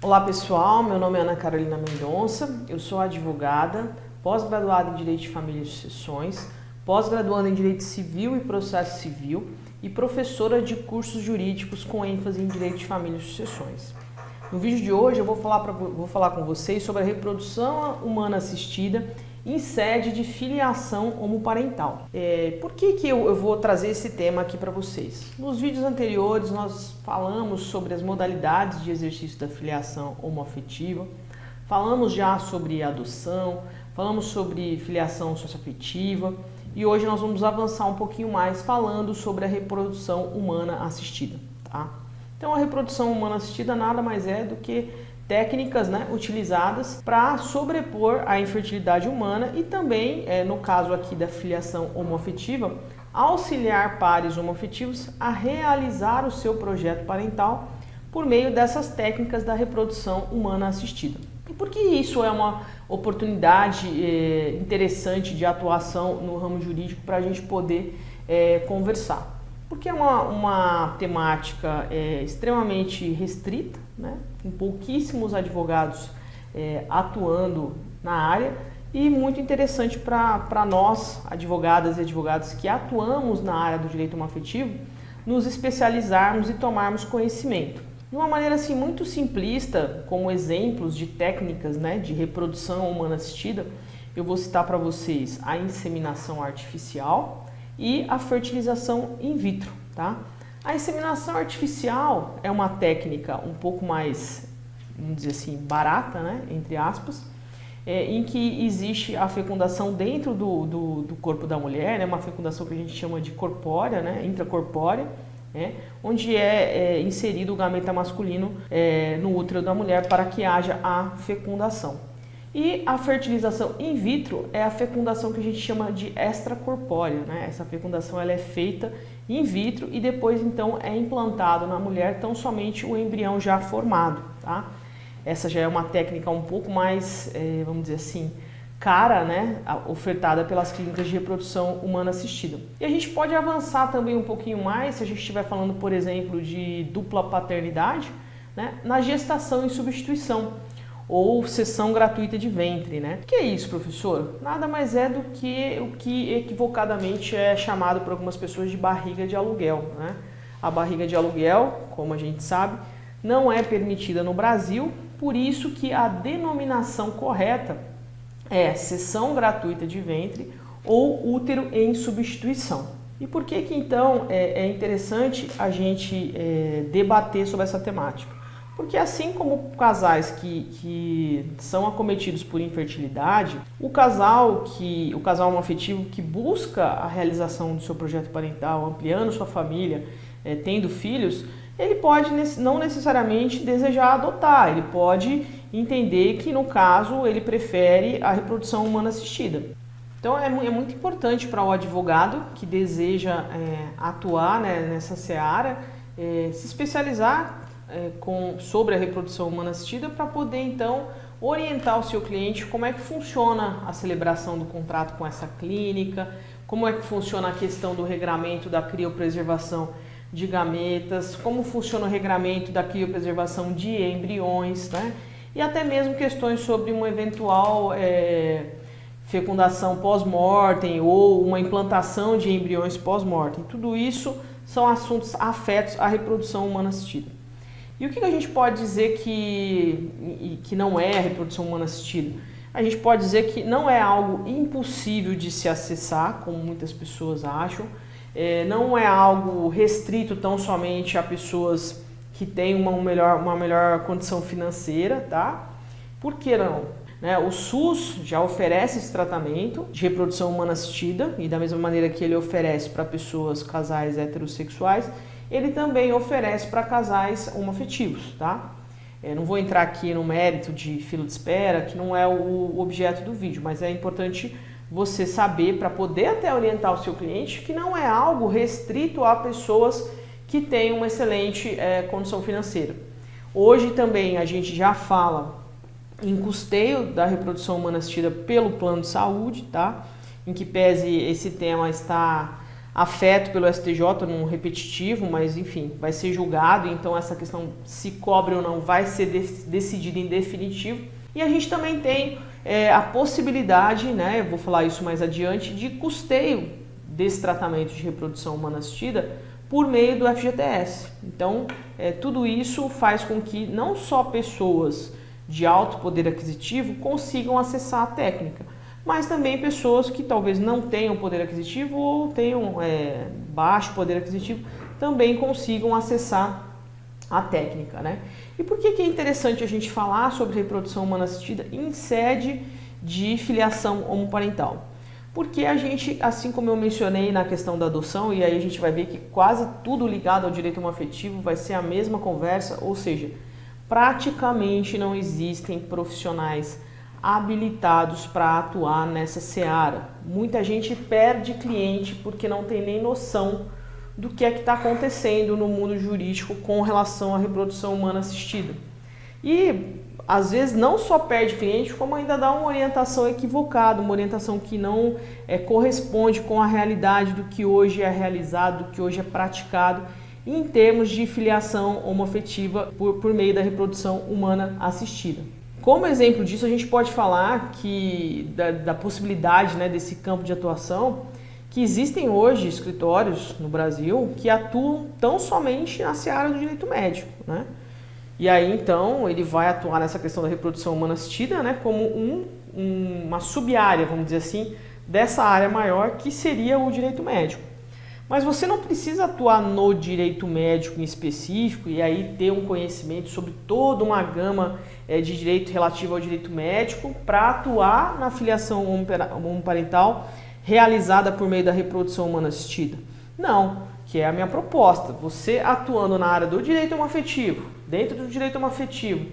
Olá pessoal, meu nome é Ana Carolina Mendonça, eu sou advogada, pós-graduada em Direito de Família e Sucessões, pós-graduanda em Direito Civil e Processo Civil e professora de cursos jurídicos com ênfase em Direito de Família e Sucessões. No vídeo de hoje eu vou falar com vocês sobre a reprodução humana assistida em sede de filiação homoparental. Por que eu vou trazer esse tema aqui para vocês? Nos vídeos anteriores nós falamos sobre as modalidades de exercício da filiação homoafetiva, falamos já sobre adoção, falamos sobre filiação socioafetiva e hoje nós vamos avançar um pouquinho mais falando sobre a reprodução humana assistida, tá? Então a reprodução humana assistida nada mais é do que técnicas, utilizadas para sobrepor a infertilidade humana e também, no caso aqui da filiação homoafetiva, auxiliar pares homoafetivos a realizar o seu projeto parental por meio dessas técnicas da reprodução humana assistida. E por que isso é uma oportunidade interessante de atuação no ramo jurídico para a gente poder conversar? Porque é uma temática extremamente restrita, com pouquíssimos advogados atuando na área e muito interessante para nós, advogadas e advogados que atuamos na área do direito homoafetivo, nos especializarmos e tomarmos conhecimento. De uma maneira assim muito simplista, como exemplos de técnicas de reprodução humana assistida, eu vou citar para vocês a inseminação artificial e a fertilização in vitro, tá? A inseminação artificial é uma técnica um pouco mais, vamos dizer assim, barata, entre aspas, em que existe a fecundação dentro do corpo da mulher, uma fecundação que a gente chama de corpórea, intracorpórea, onde é inserido o gameta masculino no útero da mulher para que haja a fecundação. E a fertilização in vitro é a fecundação que a gente chama de extracorpórea, Essa fecundação ela é feita in vitro e depois então é implantado na mulher tão somente o embrião já formado, tá? Essa já é uma técnica um pouco mais, vamos dizer assim, cara, ofertada pelas clínicas de reprodução humana assistida. E a gente pode avançar também um pouquinho mais, se a gente estiver falando, por exemplo, de dupla paternidade, na gestação em substituição, ou cessão gratuita de ventre, O que é isso, professor? Nada mais é do que o que equivocadamente é chamado por algumas pessoas de barriga de aluguel, A barriga de aluguel, como a gente sabe, não é permitida no Brasil, por isso que a denominação correta é cessão gratuita de ventre ou útero em substituição. E por que então é interessante a gente debater sobre essa temática? Porque assim como casais que são acometidos por infertilidade, o casal homoafetivo que busca a realização do seu projeto parental, ampliando sua família, tendo filhos, ele pode não necessariamente desejar adotar, ele pode entender que no caso ele prefere a reprodução humana assistida. Então é muito importante para o advogado que deseja atuar nessa seara, se especializar sobre a reprodução humana assistida para poder então orientar o seu cliente como é que funciona a celebração do contrato com essa clínica, como é que funciona a questão do regramento da criopreservação de gametas, como funciona o regramento da criopreservação de embriões, e até mesmo questões sobre uma eventual fecundação pós-mortem ou uma implantação de embriões pós-mortem. Tudo isso são assuntos afetos à reprodução humana assistida. E o que a gente pode dizer que não é a reprodução humana assistida? A gente pode dizer que não é algo impossível de se acessar, como muitas pessoas acham, não é algo restrito tão somente a pessoas que têm uma melhor condição financeira, tá? Por que não? O SUS já oferece esse tratamento de reprodução humana assistida e da mesma maneira que ele oferece para casais heterossexuais, ele também oferece para casais homoafetivos, tá? Não vou entrar aqui no mérito de fila de espera, que não é o objeto do vídeo, mas é importante você saber para poder até orientar o seu cliente que não é algo restrito a pessoas que têm uma excelente condição financeira. Hoje também a gente já fala em custeio da reprodução humana assistida pelo plano de saúde, tá? Em que pese esse tema está afeto pelo STJ, num repetitivo, mas enfim, vai ser julgado, então essa questão se cobre ou não vai ser decidida em definitivo. E a gente também tem a possibilidade, né, eu vou falar isso mais adiante, de custeio desse tratamento de reprodução humana assistida por meio do FGTS. Então, tudo isso faz com que não só pessoas de alto poder aquisitivo consigam acessar a técnica, mas também pessoas que talvez não tenham poder aquisitivo ou tenham baixo poder aquisitivo também consigam acessar a técnica, né? E por que é interessante a gente falar sobre reprodução humana assistida em sede de filiação homoparental? Porque a gente, assim como eu mencionei na questão da adoção, e aí a gente vai ver que quase tudo ligado ao direito homoafetivo vai ser a mesma conversa, ou seja, praticamente não existem profissionais habilitados para atuar nessa seara. Muita gente perde cliente porque não tem nem noção do que é que está acontecendo no mundo jurídico com relação à reprodução humana assistida. E às vezes não só perde cliente, como ainda dá uma orientação equivocada, uma orientação que não corresponde com a realidade do que hoje é realizado, do que hoje é praticado em termos de filiação homoafetiva por meio da reprodução humana assistida. Como exemplo disso, a gente pode falar que da possibilidade, né, desse campo de atuação, que existem hoje escritórios no Brasil que atuam tão somente na seara do direito médico, né? E aí então ele vai atuar nessa questão da reprodução humana assistida, né, como uma sub-área, vamos dizer assim, dessa área maior que seria o direito médico. Mas você não precisa atuar no direito médico em específico e aí ter um conhecimento sobre toda uma gama de direito relativo ao direito médico para atuar na filiação homoparental realizada por meio da reprodução humana assistida. Não, que é a minha proposta. Você atuando na área do direito homoafetivo, dentro do direito homoafetivo,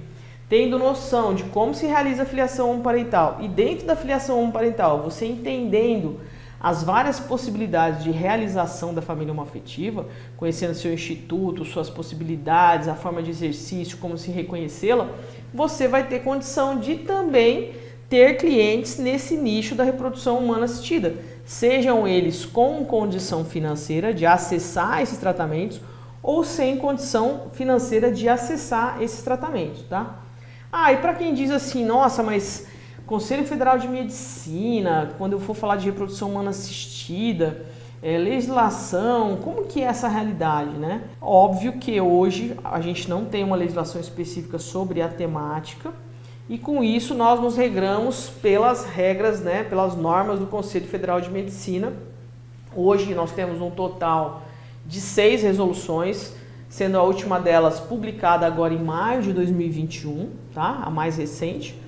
tendo noção de como se realiza a filiação homoparental e dentro da filiação homoparental, você entendendo as várias possibilidades de realização da família homoafetiva, conhecendo seu instituto, suas possibilidades, a forma de exercício, como se reconhecê-la, você vai ter condição de também ter clientes nesse nicho da reprodução humana assistida, sejam eles com condição financeira de acessar esses tratamentos ou sem condição financeira de acessar esses tratamentos, tá? E para quem diz assim, nossa, mas Conselho Federal de Medicina, quando eu for falar de reprodução humana assistida, legislação, como que é essa realidade, né? Óbvio que hoje a gente não tem uma legislação específica sobre a temática e com isso nós nos regramos pelas regras, né, pelas normas do Conselho Federal de Medicina. Hoje nós temos um total de 6 resoluções, sendo a última delas publicada agora em maio de 2021, tá? A mais recente.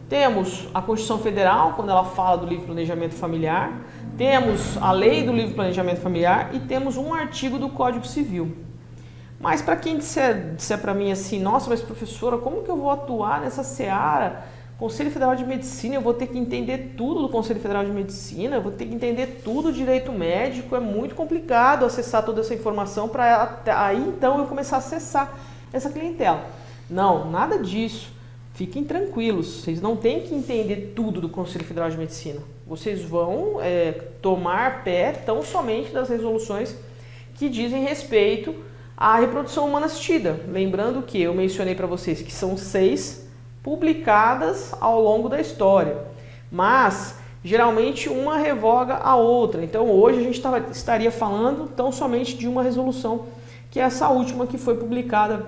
Temos a Constituição Federal, quando ela fala do livre planejamento familiar, temos a lei do livre planejamento familiar e temos um artigo do Código Civil. Mas para quem disser para mim assim, nossa, mas professora, como que eu vou atuar nessa seara? Conselho Federal de Medicina, eu vou ter que entender tudo do Conselho Federal de Medicina, eu vou ter que entender tudo do direito médico, é muito complicado acessar toda essa informação para aí então eu começar a acessar essa clientela. Não, nada disso. Fiquem tranquilos, vocês não têm que entender tudo do Conselho Federal de Medicina. Vocês vão tomar pé tão somente das resoluções que dizem respeito à reprodução humana assistida. Lembrando que eu mencionei para vocês que são 6 publicadas ao longo da história, mas geralmente uma revoga a outra. Então hoje a gente estaria falando tão somente de uma resolução, que é essa última que foi publicada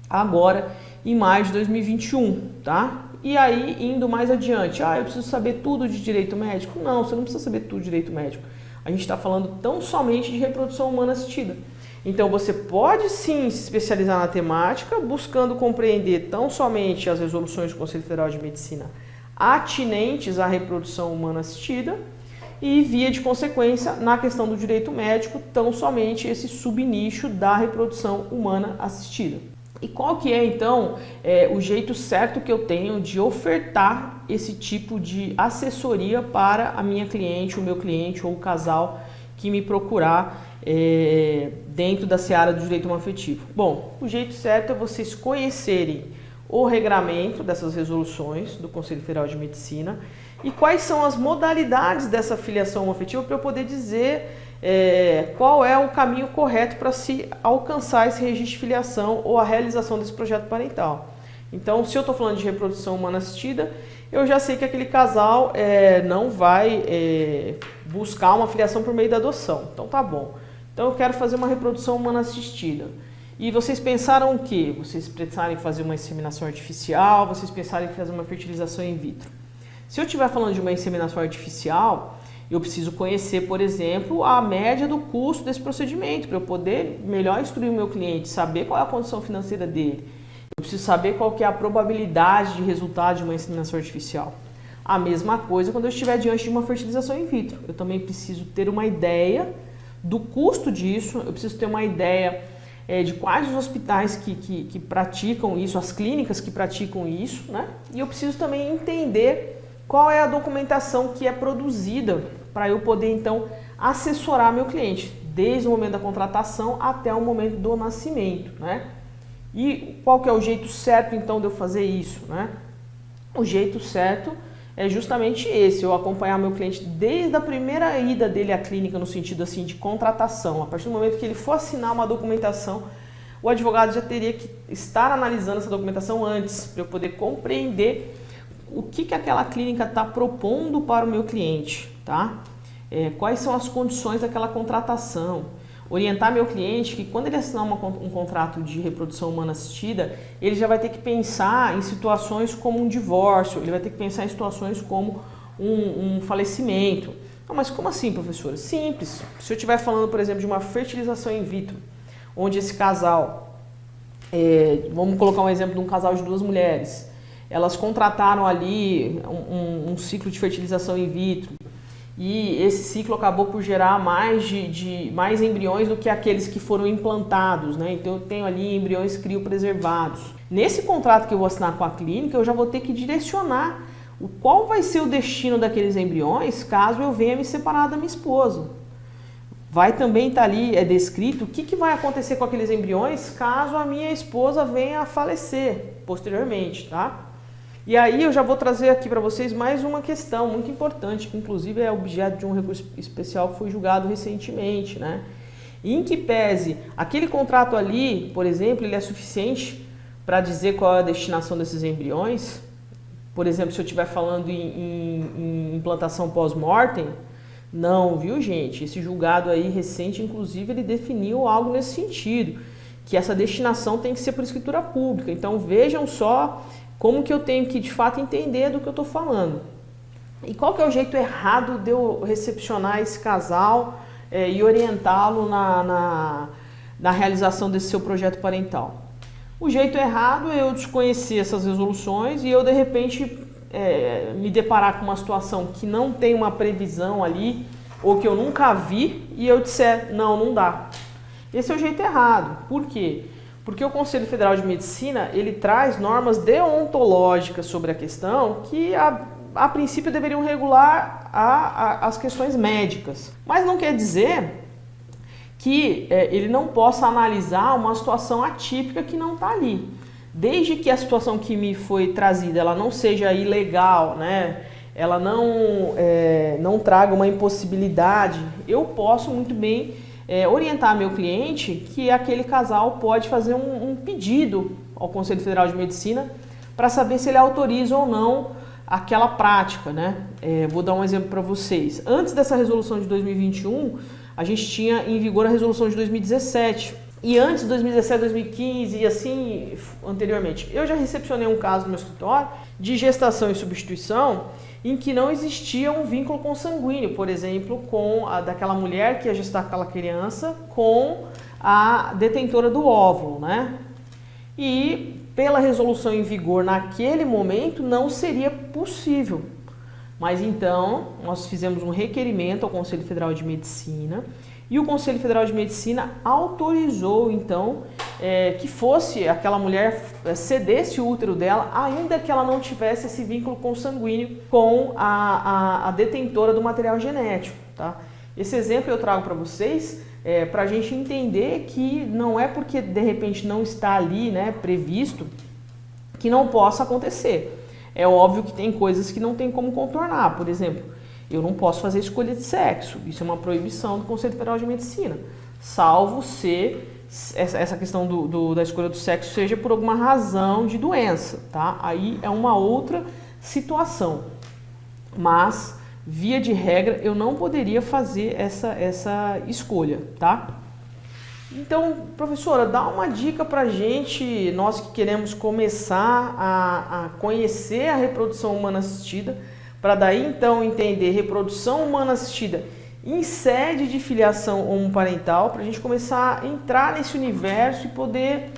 agora em maio de 2021, tá? E aí, indo mais adiante, eu preciso saber tudo de direito médico? Não, você não precisa saber tudo de direito médico. A gente está falando tão somente de reprodução humana assistida. Então, você pode sim se especializar na temática, buscando compreender tão somente as resoluções do Conselho Federal de Medicina atinentes à reprodução humana assistida e, via de consequência, na questão do direito médico, tão somente esse subnicho da reprodução humana assistida. E qual que é, então, o jeito certo que eu tenho de ofertar esse tipo de assessoria para a minha cliente, o meu cliente ou o casal que me procurar dentro da seara do direito homoafetivo? Bom, o jeito certo é vocês conhecerem o regramento dessas resoluções do Conselho Federal de Medicina e quais são as modalidades dessa filiação homoafetiva para eu poder dizer qual é o caminho correto para se alcançar esse registro de filiação ou a realização desse projeto parental. Então, se eu estou falando de reprodução humana assistida, eu já sei que aquele casal não vai buscar uma filiação por meio da adoção. Então, tá bom. Então, eu quero fazer uma reprodução humana assistida. E vocês pensaram o quê? Vocês pensaram em fazer uma inseminação artificial? Vocês pensaram em fazer uma fertilização in vitro? Se eu estiver falando de uma inseminação artificial, eu preciso conhecer, por exemplo, a média do custo desse procedimento, para eu poder melhor instruir o meu cliente, saber qual é a condição financeira dele. Eu preciso saber qual que é a probabilidade de resultado de uma inseminação artificial. A mesma coisa quando eu estiver diante de uma fertilização in vitro. Eu também preciso ter uma ideia do custo disso, eu preciso ter uma ideia de quais os hospitais que praticam isso, as clínicas que praticam isso, né? E eu preciso também entender qual é a documentação que é produzida para eu poder, então, assessorar meu cliente, desde o momento da contratação até o momento do nascimento, né? E qual que é o jeito certo, então, de eu fazer isso, né? O jeito certo é justamente esse, eu acompanhar meu cliente desde a primeira ida dele à clínica, no sentido assim de contratação. A partir do momento que ele for assinar uma documentação, o advogado já teria que estar analisando essa documentação antes, para eu poder compreender o que aquela clínica está propondo para o meu cliente, tá? Quais são as condições daquela contratação. Orientar meu cliente que quando ele assinar um contrato de reprodução humana assistida, ele já vai ter que pensar em situações como um divórcio, ele vai ter que pensar em situações como um falecimento. Não, mas como assim, professora? Simples. Se eu estiver falando, por exemplo, de uma fertilização in vitro, onde esse casal, vamos colocar um exemplo de um casal de 2 mulheres, elas contrataram ali um ciclo de fertilização in vitro, e esse ciclo acabou por gerar mais embriões do que aqueles que foram implantados, né? Então eu tenho ali embriões criopreservados. Nesse contrato que eu vou assinar com a clínica, eu já vou ter que direcionar qual vai ser o destino daqueles embriões caso eu venha me separar da minha esposa. Vai também estar ali descrito o que vai acontecer com aqueles embriões caso a minha esposa venha a falecer posteriormente, tá? E aí eu já vou trazer aqui para vocês mais uma questão muito importante, que inclusive é objeto de um recurso especial que foi julgado recentemente, né? Em que pese aquele contrato ali, por exemplo, ele é suficiente para dizer qual é a destinação desses embriões. Por exemplo, se eu estiver falando em implantação pós-mortem, não, viu, gente? Esse julgado aí recente, inclusive, ele definiu algo nesse sentido, que essa destinação tem que ser por escritura pública. Então vejam só como que eu tenho que, de fato, entender do que eu estou falando. E qual que é o jeito errado de eu recepcionar esse casal e orientá-lo na realização desse seu projeto parental? O jeito errado é eu desconhecer essas resoluções e eu, de repente, me deparar com uma situação que não tem uma previsão ali, ou que eu nunca vi, e eu disser, não dá. Esse é o jeito errado. Por quê? Porque o Conselho Federal de Medicina, ele traz normas deontológicas sobre a questão que, a princípio, deveriam regular as questões médicas. Mas não quer dizer que ele não possa analisar uma situação atípica que não está ali. Desde que a situação que me foi trazida ela não seja ilegal, né? Ela não traga uma impossibilidade, eu posso muito bem orientar meu cliente que aquele casal pode fazer um pedido ao Conselho Federal de Medicina para saber se ele autoriza ou não aquela prática, né? Vou dar um exemplo para vocês. Antes dessa resolução de 2021, a gente tinha em vigor a resolução de 2017. E antes de 2017, 2015 e assim anteriormente. Eu já recepcionei um caso no meu escritório de gestação e substituição em que não existia um vínculo consanguíneo, por exemplo, com daquela mulher que ia gestar aquela criança com a detentora do óvulo, né? E pela resolução em vigor naquele momento não seria possível. Mas então nós fizemos um requerimento ao Conselho Federal de Medicina e o Conselho Federal de Medicina autorizou então que fosse aquela mulher cedesse o útero dela, ainda que ela não tivesse esse vínculo consanguíneo com a detentora do material genético, tá? Esse exemplo eu trago para vocês para a gente entender que não é porque de repente não está ali, né, previsto, que não possa acontecer. É óbvio que tem coisas que não tem como contornar. Por exemplo, Eu não posso fazer escolha de sexo. Isso é uma proibição do Conselho Federal de Medicina, salvo se essa questão da escolha do sexo seja por alguma razão de doença, tá? Aí é uma outra situação. Mas, via de regra, eu não poderia fazer essa escolha, tá? Então, professora, dá uma dica pra gente, nós que queremos começar a conhecer a reprodução humana assistida, para daí então entender reprodução humana assistida em sede de filiação homoparental, para a gente começar a entrar nesse universo e poder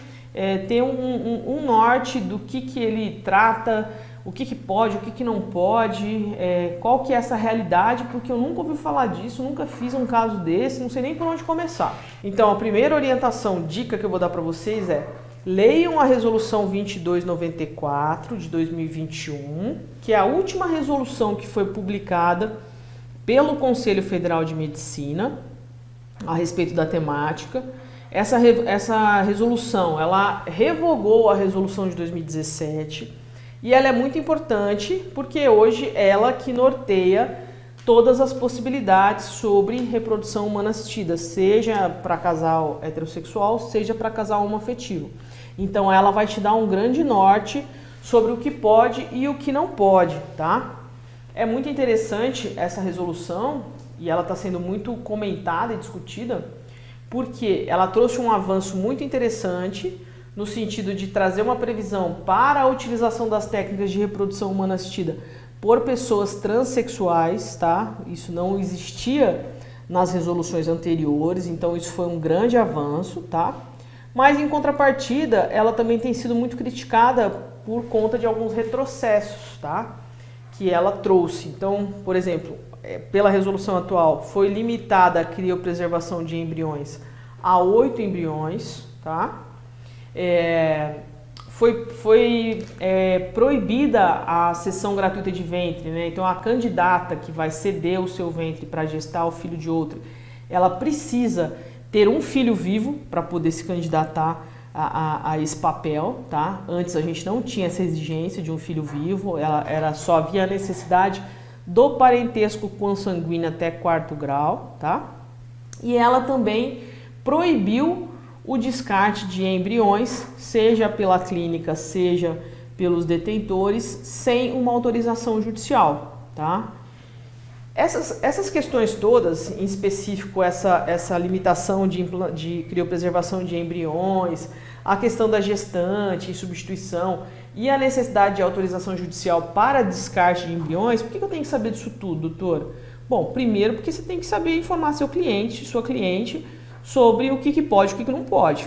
ter um norte do que ele trata, o que pode, o que não pode, qual que é essa realidade, porque eu nunca ouvi falar disso, nunca fiz um caso desse, não sei nem por onde começar. Então, a primeira orientação, dica que eu vou dar para vocês é: leiam a Resolução 2294 de 2021, que é a última resolução que foi publicada pelo Conselho Federal de Medicina a respeito da temática. Essa resolução, ela revogou a resolução de 2017 e ela é muito importante porque hoje ela que norteia todas as possibilidades sobre reprodução humana assistida, seja para casal heterossexual, seja para casal homoafetivo. Então ela vai te dar um grande norte sobre o que pode e o que não pode, tá? É muito interessante essa resolução e ela está sendo muito comentada e discutida porque ela trouxe um avanço muito interessante no sentido de trazer uma previsão para a utilização das técnicas de reprodução humana assistida por pessoas transexuais, tá? Isso não existia nas resoluções anteriores, então isso foi um grande avanço, tá? Mas em contrapartida, ela também tem sido muito criticada por conta de alguns retrocessos, tá? Que ela trouxe. Então, por exemplo, pela resolução atual, foi limitada a criopreservação de embriões a 8 embriões, tá? Foi proibida a cessão gratuita de ventre, né? Então, a candidata que vai ceder o seu ventre para gestar o filho de outro, ela precisa ter um filho vivo para poder se candidatar a esse papel, tá? Antes a gente não tinha essa exigência de um filho vivo, só havia a necessidade do parentesco consanguíneo até 4º grau, tá? E ela também proibiu o descarte de embriões, seja pela clínica, seja pelos detentores, sem uma autorização judicial, tá? Essas questões todas, em específico essa limitação de criopreservação de embriões, a questão da gestante em substituição e a necessidade de autorização judicial para descarte de embriões, por que eu tenho que saber disso tudo, doutor? Bom, primeiro porque você tem que saber informar sua cliente, sobre o que pode e o que não pode.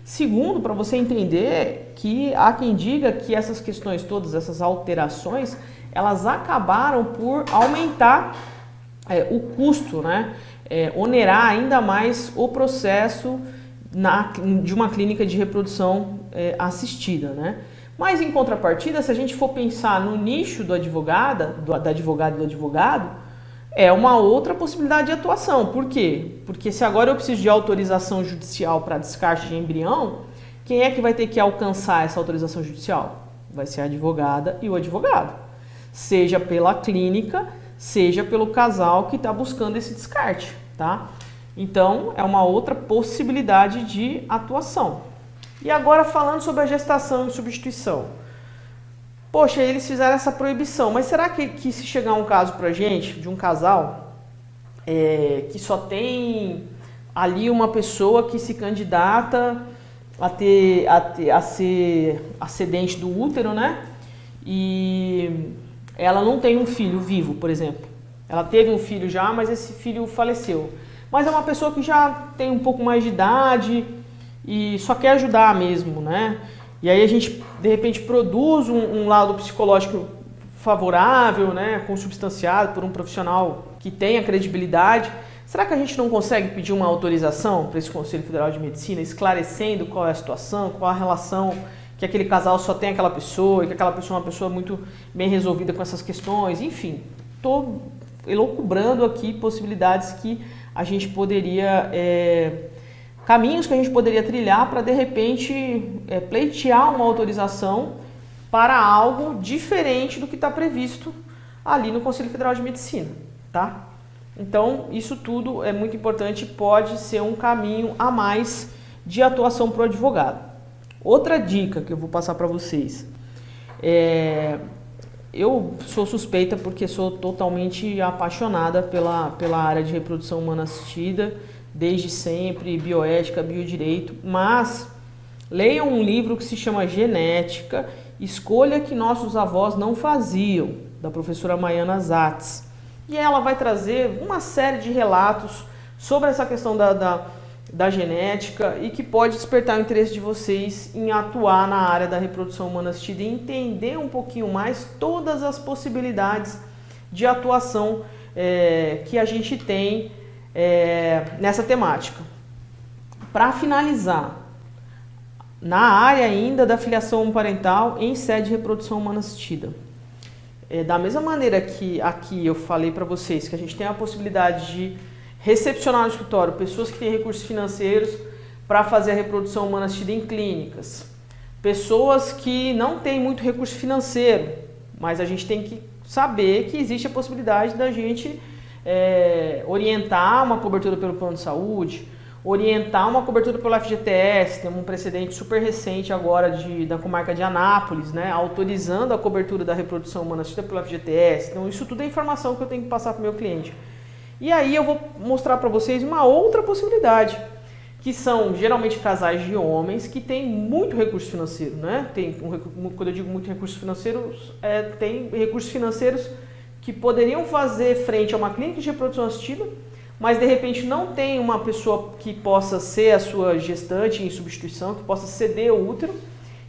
Segundo, para você entender que há quem diga que essas questões todas, essas alterações, elas acabaram por aumentar o custo, né? Onerar ainda mais o processo de uma clínica de reprodução assistida, né? Mas em contrapartida, se a gente for pensar no nicho da advogada e do advogado, é uma outra possibilidade de atuação. Por quê? Porque se agora eu preciso de autorização judicial para descarte de embrião, quem é que vai ter que alcançar essa autorização judicial? Vai ser a advogada e o advogado. Seja pela clínica, seja pelo casal que está buscando esse descarte, tá? Então, é uma outra possibilidade de atuação. E agora falando sobre a gestação e substituição. Poxa, eles fizeram essa proibição, mas será que se chegar um caso pra gente, de um casal, que só tem ali uma pessoa que se candidata a ser ascendente do útero, né? E ela não tem um filho vivo, por exemplo. Ela teve um filho já, mas esse filho faleceu. Mas é uma pessoa que já tem um pouco mais de idade e só quer ajudar mesmo, né? E aí a gente, de repente, produz um lado psicológico favorável, né, consubstanciado por um profissional que tenha credibilidade. Será que a gente não consegue pedir uma autorização para esse Conselho Federal de Medicina, esclarecendo qual é a situação, qual a relação, que aquele casal só tem aquela pessoa e que aquela pessoa é uma pessoa muito bem resolvida com essas questões? Enfim, estou elucubrando aqui possibilidades que a gente poderia... caminhos que a gente poderia trilhar para, de repente, pleitear uma autorização para algo diferente do que está previsto ali no Conselho Federal de Medicina, tá? Então, isso tudo é muito importante, pode ser um caminho a mais de atuação para o advogado. Outra dica que eu vou passar para vocês eu sou suspeita porque sou totalmente apaixonada pela área de reprodução humana assistida, desde sempre, bioética, biodireito, mas leiam um livro que se chama Genética, Escolha que Nossos Avós Não Faziam, da professora Maiana Zatz. E ela vai trazer uma série de relatos sobre essa questão da genética e que pode despertar o interesse de vocês em atuar na área da reprodução humana assistida e entender um pouquinho mais todas as possibilidades de atuação que a gente tem nessa temática. Para finalizar, na área ainda da filiação homoparental em sede de reprodução humana assistida. Da mesma maneira que aqui eu falei para vocês que a gente tem a possibilidade de recepcionar no escritório pessoas que têm recursos financeiros para fazer a reprodução humana assistida em clínicas, pessoas que não têm muito recurso financeiro, mas a gente tem que saber que existe a possibilidade da gente orientar uma cobertura pelo plano de saúde, orientar uma cobertura pelo FGTS. Temos um precedente super recente agora da comarca de Anápolis, né, autorizando a cobertura da reprodução humana assistida pelo FGTS. Então isso tudo é informação que eu tenho que passar para o meu cliente. E aí eu vou mostrar para vocês uma outra possibilidade, que são geralmente casais de homens que têm muito recurso financeiro, né? Quando eu digo muito recursos financeiros, tem recursos financeiros que poderiam fazer frente a uma clínica de reprodução assistida, mas de repente não tem uma pessoa que possa ser a sua gestante em substituição, que possa ceder o útero,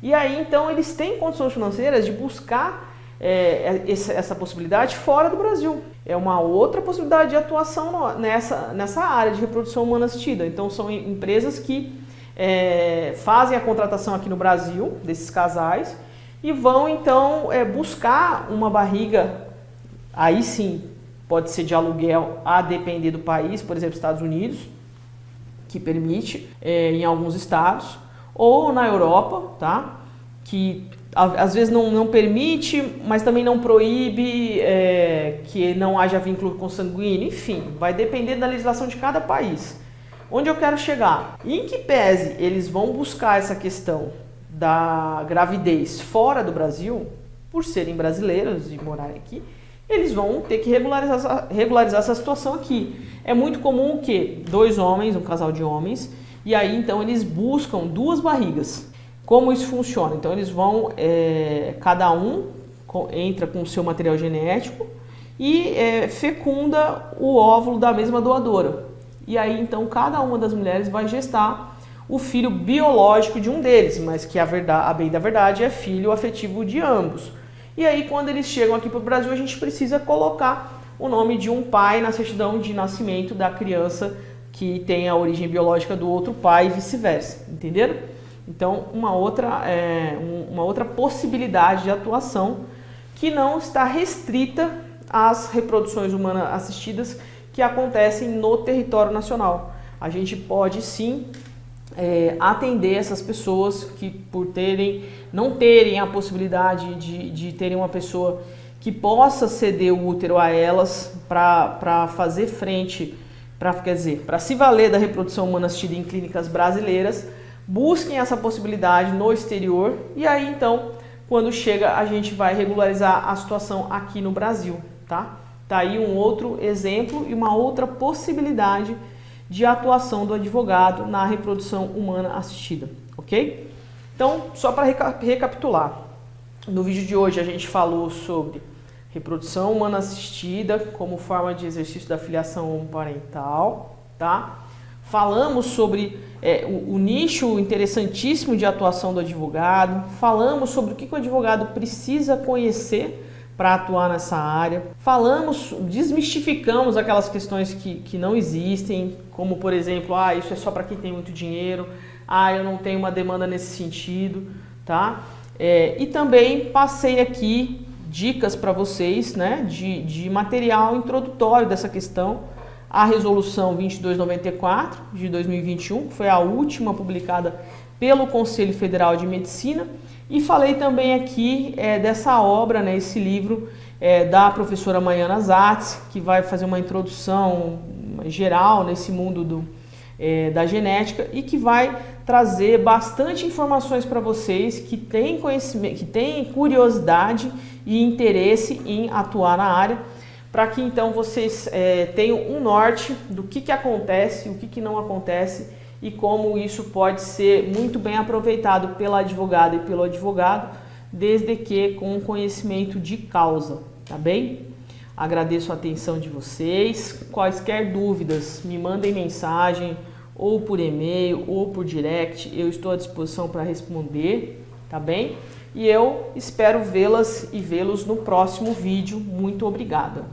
e aí então eles têm condições financeiras de buscar essa possibilidade fora do Brasil. É uma outra possibilidade de atuação nessa área de reprodução humana assistida. Então são empresas que fazem a contratação aqui no Brasil desses casais e vão então buscar uma barriga, aí sim pode ser de aluguel a depender do país, por exemplo, Estados Unidos, que permite em alguns estados, ou na Europa, tá? Que às vezes não permite, mas também não proíbe que não haja vínculo consanguíneo, enfim, vai depender da legislação de cada país. Onde eu quero chegar? Em que pese eles vão buscar essa questão da gravidez fora do Brasil, por serem brasileiros e morarem aqui, eles vão ter que regularizar essa situação aqui. É muito comum que dois homens, um casal de homens, e aí então eles buscam duas barrigas. Como isso funciona? Então eles vão, cada um entra com o seu material genético e fecunda o óvulo da mesma doadora. E aí então cada uma das mulheres vai gestar o filho biológico de um deles, mas que a bem da verdade é filho afetivo de ambos. E aí quando eles chegam aqui para o Brasil, a gente precisa colocar o nome de um pai na certidão de nascimento da criança que tem a origem biológica do outro pai e vice-versa, entenderam? Então, uma outra possibilidade de atuação que não está restrita às reproduções humanas assistidas que acontecem no território nacional. A gente pode sim atender essas pessoas que por não terem a possibilidade de terem uma pessoa que possa ceder o útero a elas para fazer frente, para se valer da reprodução humana assistida em clínicas brasileiras, busquem essa possibilidade no exterior e aí então, quando chega, a gente vai regularizar a situação aqui no Brasil, tá? Tá aí um outro exemplo e uma outra possibilidade de atuação do advogado na reprodução humana assistida, ok? Então, só para recapitular, no vídeo de hoje a gente falou sobre reprodução humana assistida como forma de exercício da filiação homoparental, tá? Falamos sobre o nicho interessantíssimo de atuação do advogado, falamos sobre o que o advogado precisa conhecer para atuar nessa área, desmistificamos aquelas questões que não existem, como por exemplo, isso é só para quem tem muito dinheiro, eu não tenho uma demanda nesse sentido, tá? E também passei aqui dicas para vocês, né, de material introdutório dessa questão, a resolução 2294 de 2021, que foi a última publicada pelo Conselho Federal de Medicina, E falei também aqui dessa obra, né, esse livro da professora Maiana Zatz, que vai fazer uma introdução geral nesse mundo da genética e que vai trazer bastante informações para vocês que têm conhecimento, que têm curiosidade e interesse em atuar na área, para que então vocês tenham um norte do que acontece, o que não acontece e como isso pode ser muito bem aproveitado pela advogada e pelo advogado, desde que com conhecimento de causa, tá bem? Agradeço a atenção de vocês. Quaisquer dúvidas, me mandem mensagem ou por e-mail ou por direct, eu estou à disposição para responder, tá bem? E eu espero vê-las e vê-los no próximo vídeo. Muito obrigada!